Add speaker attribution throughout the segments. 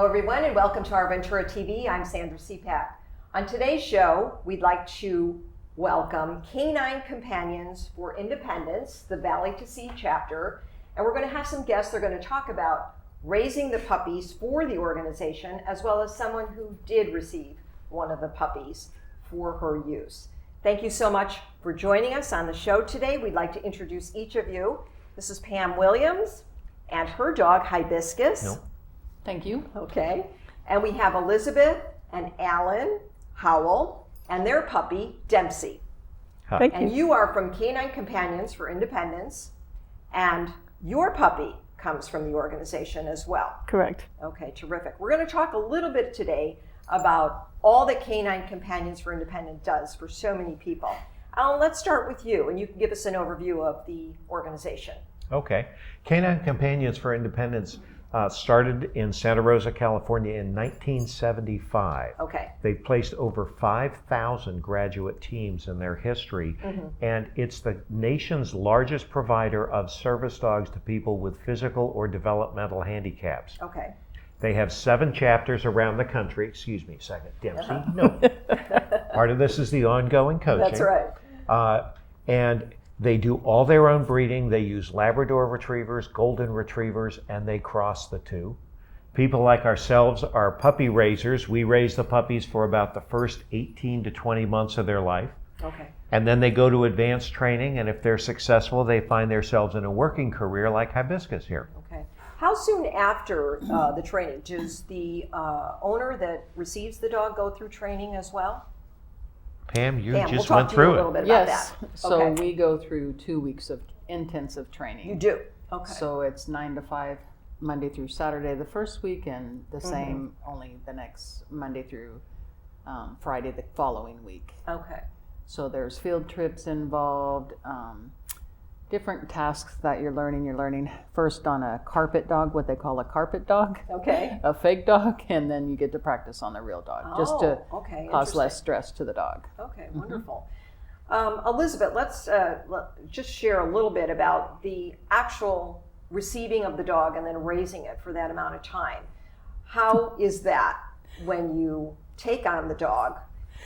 Speaker 1: Hello everyone and welcome to OurVentura TV. I'm Sandra Siepak. On today's show, we'd like to welcome Canine Companions for Independence, the Valley to Sea chapter. And we're going to have some guests. They're going to talk about raising the puppies for the organization, as well as someone who did receive one of the puppies for her use. Thank you so much for joining us on the show today. We'd like to introduce each of you. This is Pam Williams and her dog, Hibiscus.
Speaker 2: No.
Speaker 3: Thank you.
Speaker 1: Okay. And we have Elizabeth and Alan Howell and their puppy, Dempsey.
Speaker 2: Hi.
Speaker 1: And you are from Canine Companions for Independence, and your puppy comes from the organization as well.
Speaker 4: Correct.
Speaker 1: Okay, terrific. We're going to talk a little bit today about all that Canine Companions for Independence does for so many people. Alan, let's start with you, and you can give us an overview of the organization.
Speaker 2: Okay. Canine Companions for Independence started in Santa Rosa, California in 1975.
Speaker 1: Okay.
Speaker 2: They've placed over 5,000 graduate teams in their history, and it's the nation's largest provider of service dogs to people with physical or developmental handicaps.
Speaker 1: Okay.
Speaker 2: They have 7 chapters around the country. Excuse me a second, Dempsey. No. Part of this is the ongoing coaching.
Speaker 1: That's right.
Speaker 2: And they do all their own breeding. They use Labrador Retrievers, Golden Retrievers, and they cross the two. People like ourselves are puppy raisers. We raise the puppies for about the first 18 to 20 months of their life.
Speaker 1: Okay.
Speaker 2: And then they go to advanced training, and if they're successful, they find themselves in a working career like Hibiscus here.
Speaker 1: Okay. How soon after the training does the owner that receives the dog go through training as well?
Speaker 2: Pam, you
Speaker 1: Pam,
Speaker 2: just
Speaker 1: we'll
Speaker 2: went
Speaker 1: talk to you
Speaker 2: through
Speaker 1: a little
Speaker 2: it.
Speaker 1: bit about
Speaker 3: Yes.
Speaker 1: that.
Speaker 3: So
Speaker 1: Okay.
Speaker 3: we go through 2 weeks of intensive training.
Speaker 1: You do. Okay.
Speaker 3: So it's 9 to 5, Monday through Saturday the first week, and the same only the next Monday through Friday the following week.
Speaker 1: Okay.
Speaker 3: So there's field trips involved, different tasks that you're learning. You're learning first on a carpet dog, what they call a carpet dog,
Speaker 1: Okay.
Speaker 3: a fake dog, and then you get to practice on the real dog, just to
Speaker 1: okay.
Speaker 3: cause less
Speaker 1: Interesting.
Speaker 3: stress to the dog.
Speaker 1: Okay, wonderful. Elizabeth, let's just share a little bit about the actual receiving of the dog and then raising it for that amount of time. How is that when you take on the dog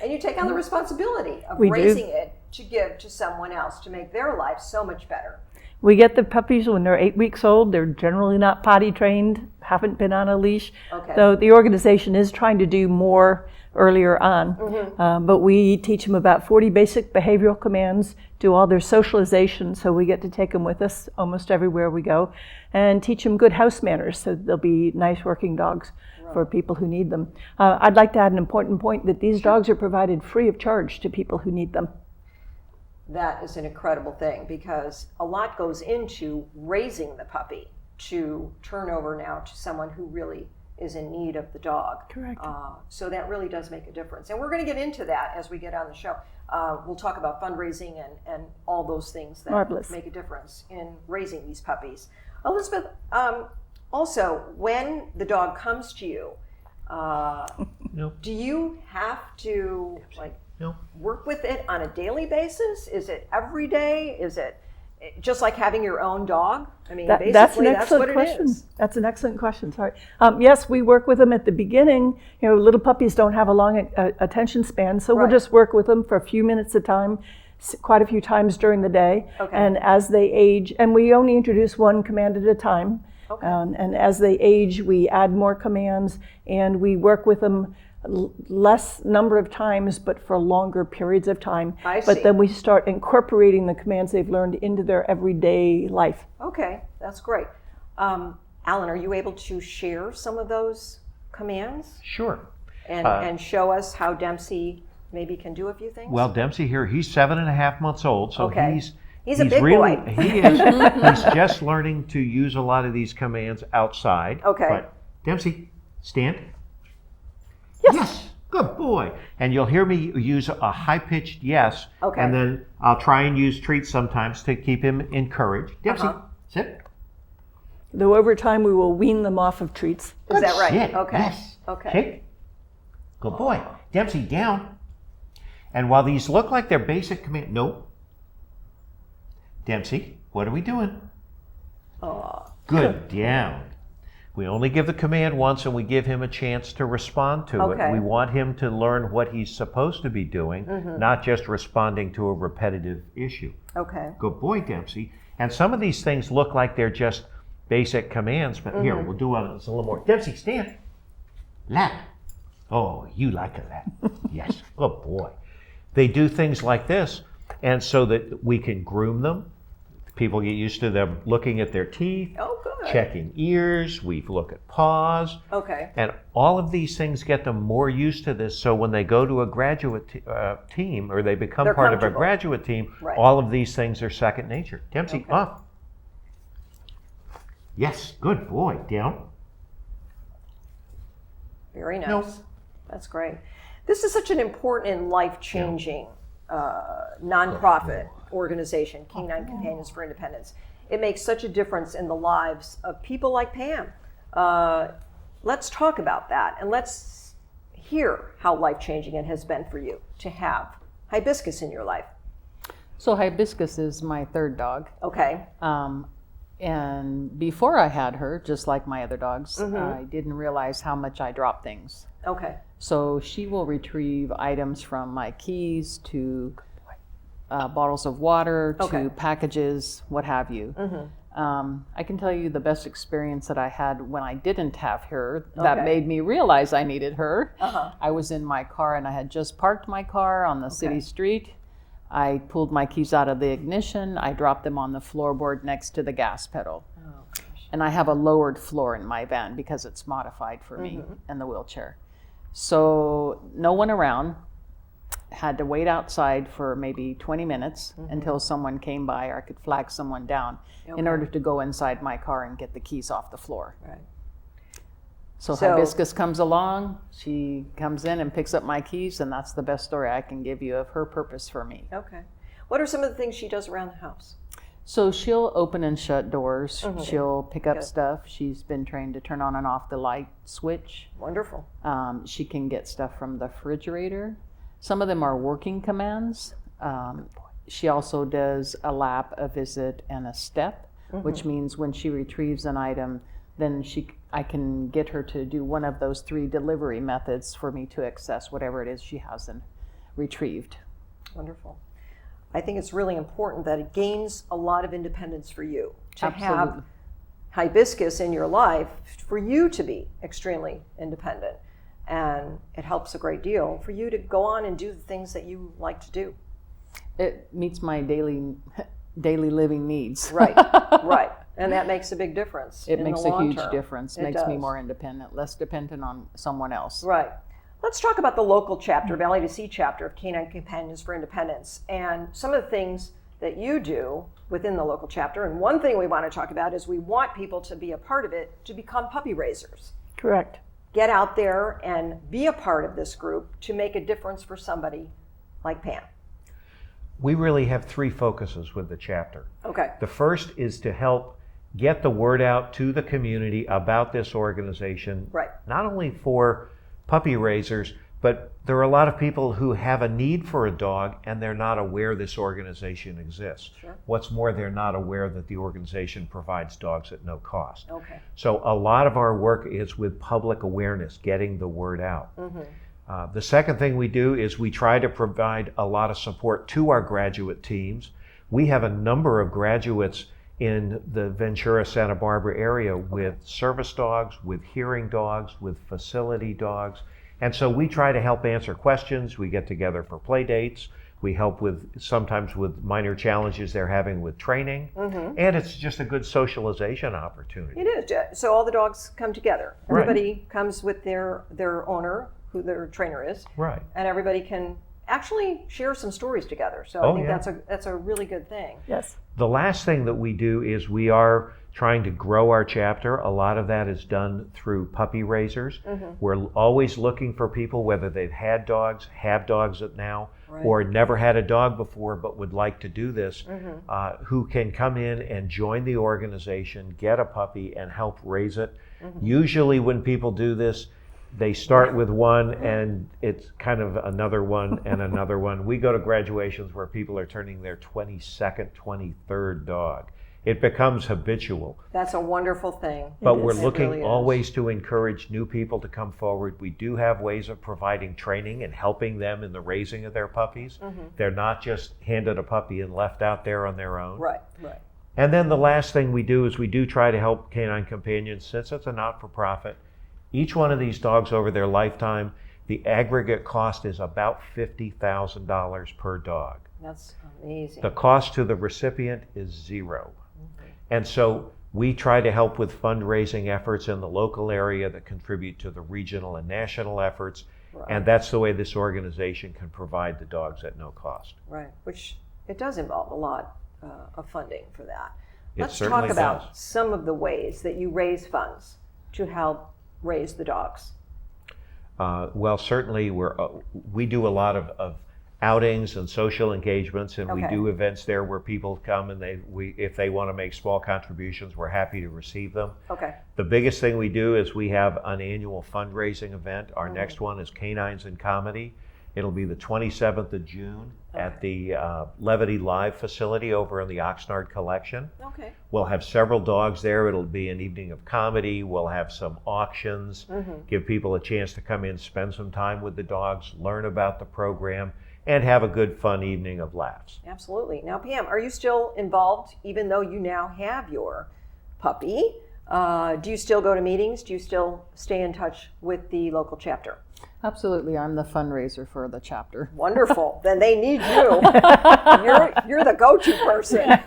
Speaker 1: and you take on the responsibility of
Speaker 4: We do.
Speaker 1: raising it to give to someone else to make their life so much better?
Speaker 4: We get the puppies when they're 8 weeks old. They're generally not potty trained, haven't been on a leash.
Speaker 1: Okay.
Speaker 4: So the organization is trying to do more earlier on. But we teach them about 40 basic behavioral commands, do all their socialization, so we get to take them with us almost everywhere we go, and teach them good house manners so they'll be nice working dogs for people who need them. I'd like to add an important point that these dogs are provided free of charge to people who need them.
Speaker 1: That is an incredible thing because a lot goes into raising the puppy to turn over now to someone who really is in need of the dog.
Speaker 4: Correct.
Speaker 1: So that really does make a difference. And we're going to get into that as we get on the show. We'll talk about fundraising and all those things that
Speaker 4: Marvelous.
Speaker 1: make a difference in raising these puppies. Elizabeth, also, when the dog comes to you,
Speaker 2: Nope.
Speaker 1: do you have to
Speaker 2: No.
Speaker 1: work with it on a daily basis? Is it every day? Is it just like having your own dog? I mean, basically,
Speaker 4: That's an
Speaker 1: what
Speaker 4: excellent
Speaker 1: it
Speaker 4: question.
Speaker 1: is.
Speaker 4: That's an excellent question. Sorry. Yes, we work with them at the beginning. You know, little puppies don't have a long attention span, so we'll
Speaker 1: Right.
Speaker 4: just work with them for a few minutes at a time, quite a few times during the day.
Speaker 1: Okay.
Speaker 4: And as they age, and we only introduce one command at a time.
Speaker 1: Okay.
Speaker 4: And as they age, we add more commands, and we work with them less number of times, but for longer periods of time.
Speaker 1: I see.
Speaker 4: But then we start incorporating the commands they've learned into their everyday life.
Speaker 1: Okay, that's great. Alan, are you able to share some of those commands
Speaker 2: Sure.
Speaker 1: and show us how Dempsey maybe can do a few things?
Speaker 2: Well, Dempsey here, he's 7.5 months old, so
Speaker 1: Okay.
Speaker 2: he's
Speaker 1: a big
Speaker 2: really,
Speaker 1: boy.
Speaker 2: He is. He's just learning to use a lot of these commands outside.
Speaker 1: Okay.
Speaker 2: But Dempsey, stand.
Speaker 4: Yes.
Speaker 2: Good boy. And you'll hear me use a high-pitched yes.
Speaker 1: Okay.
Speaker 2: And then I'll try and use treats sometimes to keep him encouraged. Dempsey, sit.
Speaker 4: Though over time we will wean them off of treats.
Speaker 1: Is that right?
Speaker 2: Sit.
Speaker 1: Okay.
Speaker 2: Yes.
Speaker 1: Okay.
Speaker 2: Shake. Good boy. Dempsey, down. And while these look like they're basic command, nope. Dempsey, what are we doing? Good, down. We only give the command once, and we give him a chance to respond to
Speaker 1: Okay.
Speaker 2: it. We want him to learn what he's supposed to be doing, not just responding to a repetitive issue.
Speaker 1: Okay.
Speaker 2: Good boy, Dempsey. And some of these things look like they're just basic commands, but here, we'll do one that's a little more. Dempsey, stand. Lap. Oh, you like a lap. Yes. Good boy. They do things like this, and so that we can groom them. People get used to them looking at their teeth,
Speaker 1: Oh, good.
Speaker 2: checking ears, we look at paws,
Speaker 1: Okay.
Speaker 2: and all of these things get them more used to this, so when they go to a graduate team, or they become
Speaker 1: They're
Speaker 2: part of a
Speaker 1: comfortable.
Speaker 2: graduate team,
Speaker 1: Right.
Speaker 2: all of these things are second nature. Dempsey,
Speaker 1: Okay.
Speaker 2: off. Yes, good boy. Down.
Speaker 1: Very nice.
Speaker 2: No.
Speaker 1: That's great. This is such an important and life-changing nonprofit organization, Canine Companions for Independence. It makes such a difference in the lives of people like Pam. Let's talk about that, and let's hear how life-changing it has been for you to have Hibiscus in your life.
Speaker 3: So Hibiscus is my third dog.
Speaker 1: Okay.
Speaker 3: And before I had her, just like my other dogs, I didn't realize how much I dropped things.
Speaker 1: Okay.
Speaker 3: So she will retrieve items from my keys to bottles of water to
Speaker 1: Okay.
Speaker 3: packages, what have you. I can tell you the best experience that I had when I didn't have her that
Speaker 1: Okay.
Speaker 3: made me realize I needed her.
Speaker 1: Uh-huh.
Speaker 3: I was in my car and I had just parked my car on the city street. I pulled my keys out of the ignition. I dropped them on the floorboard next to the gas pedal.
Speaker 1: Oh, gosh.
Speaker 3: And I have a lowered floor in my van because it's modified for me in the wheelchair. So no one around. Had to wait outside for maybe 20 minutes until someone came by or I could flag someone down in
Speaker 1: Okay.
Speaker 3: order to go inside my car and get the keys off the floor.
Speaker 1: Right.
Speaker 3: So
Speaker 1: So-
Speaker 3: Hibiscus comes along, she comes in and picks up my keys, and that's the best story I can give you of her purpose for me.
Speaker 1: Okay. What are some of the things she does around the house?
Speaker 3: So she'll open and shut doors, she'll pick up
Speaker 1: Good.
Speaker 3: stuff, she's been trained to turn on and off the light switch.
Speaker 1: Wonderful.
Speaker 3: She can get stuff from the refrigerator. Some of them are working commands. She also does a lap, a visit, and a step, which means when she retrieves an item, then I can get her to do one of those 3 delivery methods for me to access whatever it is she hasn't retrieved.
Speaker 1: Wonderful. I think it's really important that it gains a lot of independence for you to have
Speaker 3: Absolutely.
Speaker 1: Hibiscus in your life, for you to be extremely independent. And it helps a great deal for you to go on and do the things that you like to do.
Speaker 3: It meets my daily living needs.
Speaker 1: Right, right. And that makes a big difference.
Speaker 3: It
Speaker 1: in
Speaker 3: makes
Speaker 1: the
Speaker 3: a
Speaker 1: long
Speaker 3: huge
Speaker 1: term.
Speaker 3: difference,
Speaker 1: It
Speaker 3: makes me
Speaker 1: does.
Speaker 3: more independent, less dependent on someone else.
Speaker 1: Right. Let's talk about the local chapter, Valley to Sea chapter of Canine Companions for Independence, and some of the things that you do within the local chapter. And one thing we want to talk about is we want people to be a part of it, to become puppy raisers.
Speaker 4: Correct.
Speaker 1: Get out there and be a part of this group to make a difference for somebody like Pam.
Speaker 2: We really have 3 focuses with the chapter.
Speaker 1: Okay.
Speaker 2: The first is to help get the word out to the community about this organization,
Speaker 1: Right.
Speaker 2: not only for puppy raisers, but there are a lot of people who have a need for a dog and they're not aware this organization exists.
Speaker 1: Sure.
Speaker 2: What's more, they're not aware that the organization provides dogs at no cost.
Speaker 1: Okay.
Speaker 2: So a lot of our work is with public awareness, getting the word out. The second thing we do is we try to provide a lot of support to our graduate teams. We have a number of graduates in the Ventura, Santa Barbara area with service dogs, with hearing dogs, with facility dogs. And so we try to help answer questions. We get together for play dates. We help sometimes with minor challenges they're having with training. And it's just a good socialization opportunity.
Speaker 1: It is. So all the dogs come together.
Speaker 2: Right.
Speaker 1: Everybody comes with their owner, who their trainer is,
Speaker 2: Right.
Speaker 1: and everybody can actually share some stories together. So
Speaker 2: Oh,
Speaker 1: I think
Speaker 2: yeah.
Speaker 1: that's a really good thing.
Speaker 4: Yes.
Speaker 2: The last thing that we do is we are trying to grow our chapter. A lot of that is done through puppy raisers. We're always looking for people, whether they've had dogs, have dogs now,
Speaker 1: Right.
Speaker 2: or never had a dog before but would like to do this, who can come in and join the organization, get a puppy, and help raise it. Usually when people do this, they start with one and it's kind of another one and another one. We go to graduations where people are turning their 22nd, 23rd dog. it becomes habitual.
Speaker 1: That's a wonderful thing.
Speaker 2: But
Speaker 4: It
Speaker 2: we're
Speaker 4: is.
Speaker 1: It
Speaker 2: looking
Speaker 1: really is.
Speaker 2: always to encourage new people to come forward. We do have ways of providing training and helping them in the raising of their puppies. They're not just handed a puppy and left out there on their own.
Speaker 1: Right, right.
Speaker 2: And then the last thing we do is we do try to help Canine Companions, since it's a not-for-profit. Each one of these dogs over their lifetime, the aggregate cost is about $50,000 per dog.
Speaker 1: That's amazing.
Speaker 2: The cost to the recipient is zero. And so we try to help with fundraising efforts in the local area that contribute to the regional and national efforts.
Speaker 1: Right.
Speaker 2: And that's the way this organization can provide the dogs at no cost.
Speaker 1: Right, which it does involve a lot of funding for that.
Speaker 2: It
Speaker 1: Let's
Speaker 2: certainly
Speaker 1: talk about
Speaker 2: does.
Speaker 1: some of the ways that you raise funds to help raise the dogs.
Speaker 2: Well, certainly we do a lot of outings and social engagements, and we
Speaker 1: Okay.
Speaker 2: do events there where people come and if they want to make small contributions, we're happy to receive them.
Speaker 1: Okay.
Speaker 2: The biggest thing we do is we have an annual fundraising event. Our next one is Canines in Comedy. It'll be the 27th of June at the Levity Live facility over in the Oxnard Collection.
Speaker 1: Okay.
Speaker 2: We'll have several dogs there. It'll be an evening of comedy. We'll have some auctions, give people a chance to come in, spend some time with the dogs, learn about the program, and have a good, fun evening of laughs.
Speaker 1: Absolutely. Now, Pam, are you still involved, even though you now have your puppy? Do you still go to meetings? Do you still stay in touch with the local chapter?
Speaker 3: Absolutely, I'm the fundraiser for the chapter.
Speaker 1: Wonderful. Then they need you. You're the go-to person.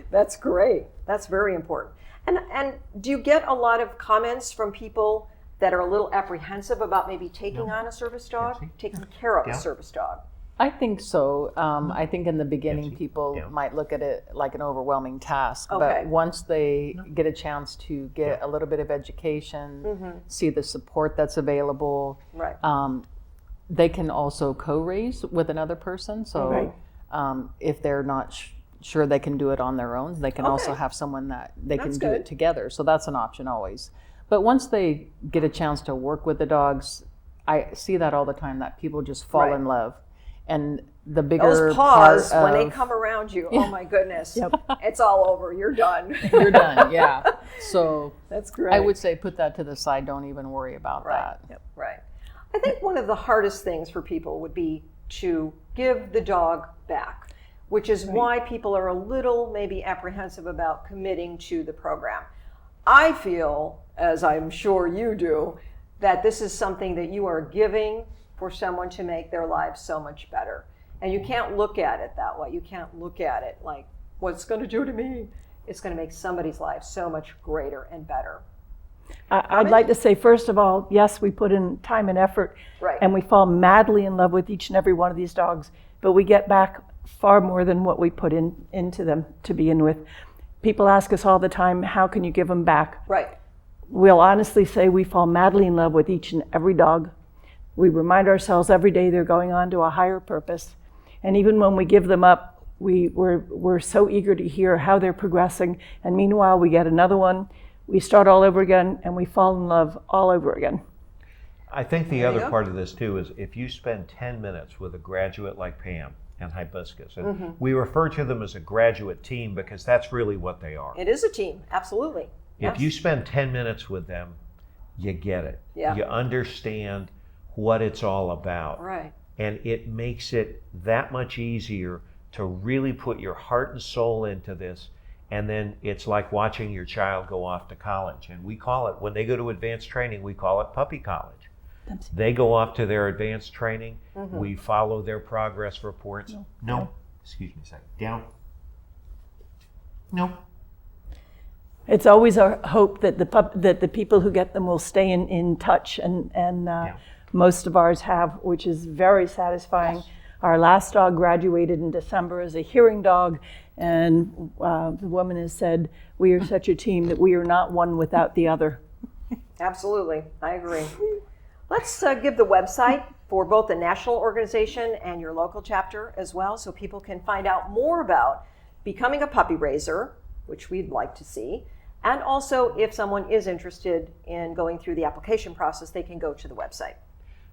Speaker 1: That's great. That's very important. And do you get a lot of comments from people that are a little apprehensive about maybe taking on a service dog, taking care of a service dog?
Speaker 3: I think so. I think in the beginning, people
Speaker 2: Yeah.
Speaker 3: might look at it like an overwhelming task.
Speaker 1: Okay.
Speaker 3: But once they get a chance to get a little bit of education, see the support that's available,
Speaker 1: Right.
Speaker 3: they can also co-raise with another person. So
Speaker 1: Right.
Speaker 3: if they're not sure they can do it on their own, they can also
Speaker 1: Okay.
Speaker 3: have someone that they
Speaker 1: That's
Speaker 3: can do
Speaker 1: good.
Speaker 3: it together. So that's an option always. But once they get a chance to work with the dogs, I see that all the time, that people just fall
Speaker 1: Right.
Speaker 3: in love. And the bigger
Speaker 1: Those paws
Speaker 3: part
Speaker 1: when they
Speaker 3: of-
Speaker 1: come around you, oh my goodness, it's all over. You're done.
Speaker 3: you're done, yeah. So
Speaker 1: That's great.
Speaker 3: I would say put that to the side. Don't even worry about that.
Speaker 1: Yep, right. I think one of the hardest things for people would be to give the dog back, which is why people are a little maybe apprehensive about committing to the program. I feel, as I'm sure you do, that this is something that you are giving for someone to make their lives so much better. And you can't look at it that way. You can't look at it like, what's going to do to me? It's going to make somebody's life so much greater and better.
Speaker 4: I'd like to say, first of all, yes, we put in time and effort,
Speaker 1: Right.
Speaker 4: and we fall madly in love with each and every one of these dogs, but we get back far more than what we put into them to begin with. People ask us all the time, how can you give them back?
Speaker 1: Right.
Speaker 4: We'll honestly say we fall madly in love with each and every dog. We remind ourselves every day they're going on to a higher purpose. And even when we give them up, we're so eager to hear how they're progressing. And meanwhile, we get another one, we start all over again, and we fall in love all over again.
Speaker 2: I think the
Speaker 1: There you
Speaker 2: other
Speaker 1: go.
Speaker 2: part of this too is if you spend 10 minutes with a graduate like Pam and Hibiscus, and we refer to them as a graduate team because that's really what they are.
Speaker 1: It is a team, absolutely.
Speaker 2: If
Speaker 1: Yes.
Speaker 2: you spend 10 minutes with them, you get it.
Speaker 1: Yeah.
Speaker 2: You understand what it's all about.
Speaker 1: Right.
Speaker 2: And it makes it that much easier to really put your heart and soul into this. And then it's like watching your child go off to college. And we call it, when they go to advanced training, we call it puppy college. They go off to their advanced training. We follow their progress reports. No. Excuse me a second. Down. No.
Speaker 4: It's always our hope that the people who get them will stay in touch, and most of ours have, which is very satisfying. Our last dog graduated in December as a hearing dog, and the woman has said, we are such a team that we are not one without the other.
Speaker 1: Absolutely, I agree. Let's give the website for both the national organization and your local chapter as well, so people can find out more about becoming a puppy raiser, which we'd like to see, and also if someone is interested in going through the application process, they can go to the website.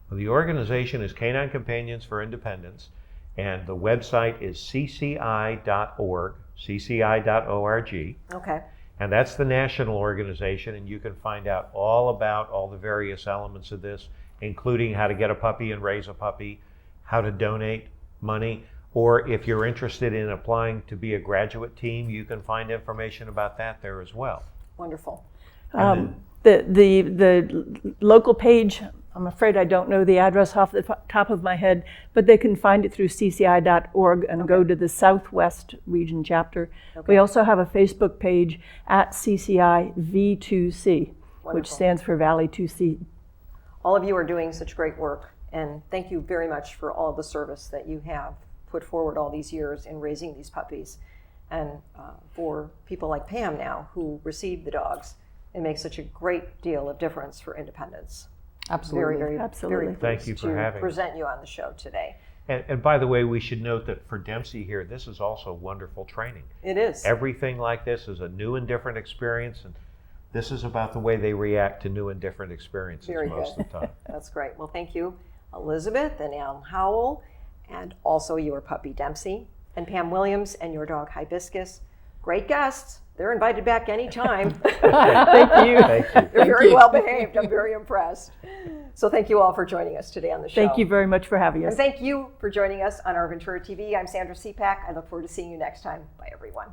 Speaker 2: Well, the organization is Canine Companions for Independence, And the website is cci.org, cci.org.
Speaker 1: Okay.
Speaker 2: And that's the national organization, and you can find out all about all the various elements of this, including how to get a puppy and raise a puppy, how to donate money, or if you're interested in applying to be a graduate team, you can find information about that there as well.
Speaker 1: Wonderful.
Speaker 4: The local page, I'm afraid I don't know the address off the top of my head, but they can find it through cci.org and go to the Southwest Region chapter.
Speaker 1: Okay.
Speaker 4: We also have a Facebook page at CCI V2C,
Speaker 1: Wonderful.
Speaker 4: which stands for Valley 2C.
Speaker 1: All of you are doing such great work, and thank you very much for all the service that you have put forward all these years in raising these puppies. And for people like Pam now who receive the dogs, it makes such a great deal of difference for independence.
Speaker 3: Absolutely.
Speaker 1: Very
Speaker 4: Absolutely.
Speaker 2: Thank you for
Speaker 1: to
Speaker 2: having me.
Speaker 1: present you on the show today.
Speaker 2: And by the way, we should note that for Dempsey here, this is also wonderful training.
Speaker 1: It is.
Speaker 2: Everything like this is a new and different experience, and this is about the way they react to new and different experiences
Speaker 1: Very
Speaker 2: most
Speaker 1: good.
Speaker 2: of the time.
Speaker 1: That's great. Well, thank you, Elizabeth and Howell, and also your puppy Dempsey, and Pam Williams and your dog Hibiscus. Great guests. They're invited back anytime.
Speaker 4: Thank you.
Speaker 2: Thank you.
Speaker 1: They're very well behaved. I'm very impressed. So thank you all for joining us today on the show.
Speaker 4: Thank you very much for having us.
Speaker 1: And thank you for joining us on Our Ventura TV. I'm Sandra Siepak. I look forward to seeing you next time. Bye, everyone.